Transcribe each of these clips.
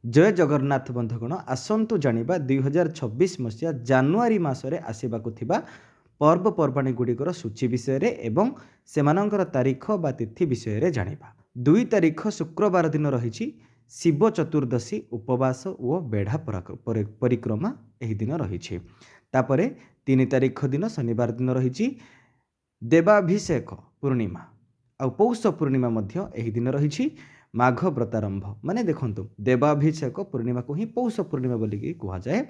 जय जगन्नाथ बंधुगण आसतु जानिबा 2026 मसीहा जानुआरी मासरे आसिबाकु थिबा पर्वपर्वाणी गुड़िकर सूची विषय रे एवं सेमानंकर तारीख बा तिथि विषय रे जानिबा। 2 तारीख शुक्रवार दिन रही शिव चतुर्दशी उपवास और बेढ़ा परिक्रमा एही दिन रही। तापरे 3 तारीख दिन शनिवार दिन रही देवाभिषेक पूर्णिमा आ पौष पूर्णिमा मध्य एही दिन रही। माघ व्रतारंभ माने देखंतु देवाभिषेक पूर्णिमा को ही पौष पूर्णिमा बोलिकी कहा जाए।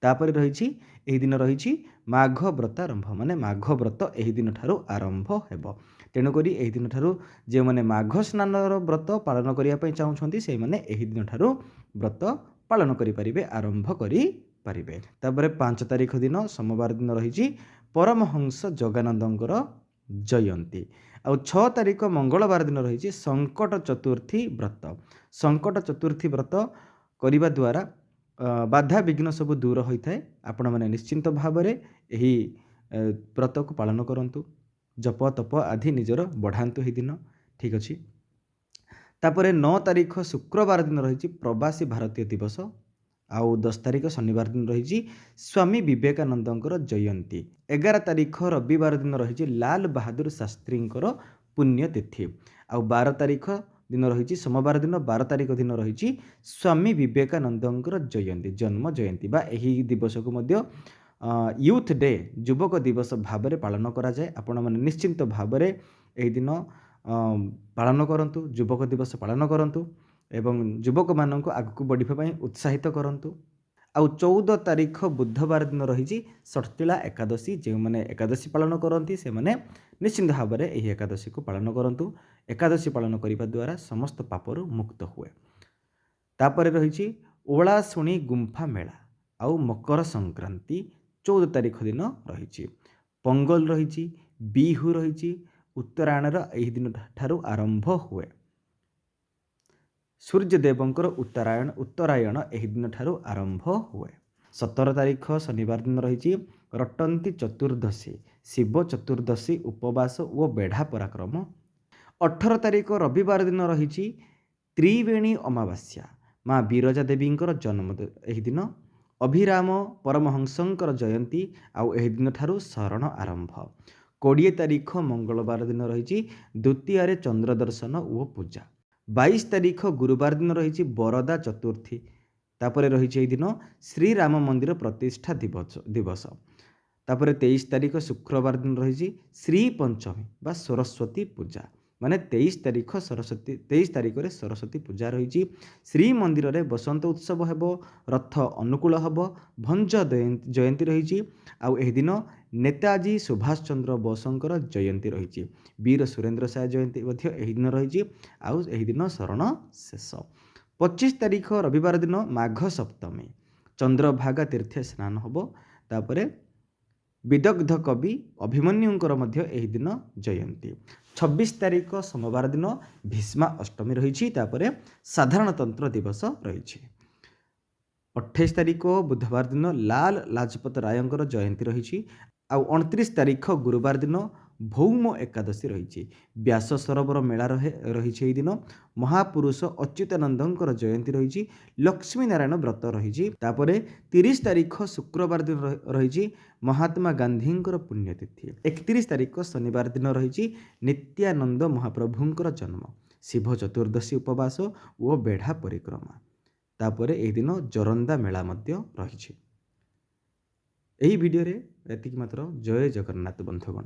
तापर रही एही दिन रही माघ व्रतारंभ माने माघ व्रत एही दिन ठारू आरंभ हेबो। तेणुकरी एही दिन ठारू जे माने माघ स्नानर व्रत पालन करिया पई चाहुछंती से माने एही दिन ठारू व्रत पालन करि परिबे आरंभ करि परिबे। तापर 5 तारीख दिन सोमवार दिन रही परमहंस जगानंदंकर जयंती। आउ 6 तारीख मंगलवार दिन रही संकट चतुर्थी व्रत। संकट चतुर्थी व्रत करिबा द्वारा बाधा विघ्न सब दूर होता है। आपण मैंने निश्चिंत भाव में यही व्रत को पालन करंतु, जप तप आदि निजर बढ़ातु ही दिन। ठीक अच्छे। तापर 9 तारीख शुक्रवार दिन रही प्रवासी भारतीय दिवस। आउ 10 तारीख शनिवार दिन रही स्वामी विवेकानंदंकर जयंती। 11 तारीख रविवार दिन रही लाल बहादुर शास्त्री पुण्यतिथि। आउ 12 तारीख दिन रही सोमवार दिन 12 तारीख दिन रही स्वामी विवेकानंदंकर जयंती जन्म जयंती बा एही दिवस को मध्य यूथ डे युवक दिवस भाव में पालन करा जाए। आपण माने निश्चिंत भाव में एही दिन पालन करंतु, युवक दिवस पालन करंतु एवं युवक मानक आगु बढ़िबा उत्साहित करंतु। आउ 14 तारीख बुधवार दिन रही षटतिला एकादशी। जो मैंने एकादशी पालन करती से मैंने निश्चिंत भाव में यही एकादशी को पालन करंतु। एकादशी पालन करने द्वारा समस्त पापरु मुक्त हुए। तापर रही ओलाशुणी गुंफा मेला आउ मकर संक्रांति 14 तारीख दिन रही। पंगल रही, बिहू रही, उत्तरायणर यही दिन ठारू आरंभ हुए। सूर्यदेवंकर उत्तरायण यही दिन ठारू आरंभ हुए। 17 तारीख शनिवार दिन रही रटंती चतुर्दशी शिव चतुर्दशी उपवास और बेढ़ा पराक्रम। 18 तारीख रविवार दिन रही त्रिवेणी अमावास्या माँ विरजा देवींकर जन्म यही दिन। अभिराम परमहंसंकर जयंती आउ यही दिन ठारू शरण आरंभ। 20 तारीख मंगलवार दिन रही द्वितीय चंद्र दर्शन और पूजा। 22 तारीख गुरुवार दिन रही बरदा चतुर्थी। तापर रही दिन श्री राम मंदिर प्रतिष्ठा दिवस। तापर 23 तारीख शुक्रवार दिन रही श्री पंचमी बा सरस्वती पूजा माने 23 तारीख सरस्वती पूजा रही। श्री मंदिर रे बसंत उत्सव हेबो, रथ अनुकूल हेबो, भंज जयंती रही। आउ एही दिन नेताजी सुभाष चंद्र बोसंकर जयंती रही। वीर सुरेंद्र साय जयंती एही दिन रही। आउ एही दिन शरण शेष। 25 तारीख रविवार दिन माघ सप्तमी चंद्रभागा तीर्थ स्नान होबो। तापरे विदग्ध कवि अभिमन्युंकर मध्य एही दिन जयंती। 26 तारीख सोमवार दिन भीष्मा अष्टमी रही। तापरे साधारणतंत्र दिवस रही। 28 तारीख बुधवार दिन लाल लाजपत रायंकर जयंती रही। आउ 29 तारीख गुरुवार दिन भौम एकादशी रही। व्यास सरोवर मेला रही दिन। महापुरुष अच्युतानंदंकर जयंती रही। लक्ष्मी नारायण व्रत रही। तापरे 30 तारीख शुक्रवार दिन रही महात्मा गांधींकर पुण्यतिथि। 31 तारीख शनिवार दिन रही नित्यानंद महाप्रभुंकर जन्म। शिव चतुर्दशी उपवास और बेढ़ा परिक्रमा। तापरे एही दिन जरंदा मेला मध्य रही। यही वीडियो रे एतिक मात्र। जय जगन्नाथ बंधुगण।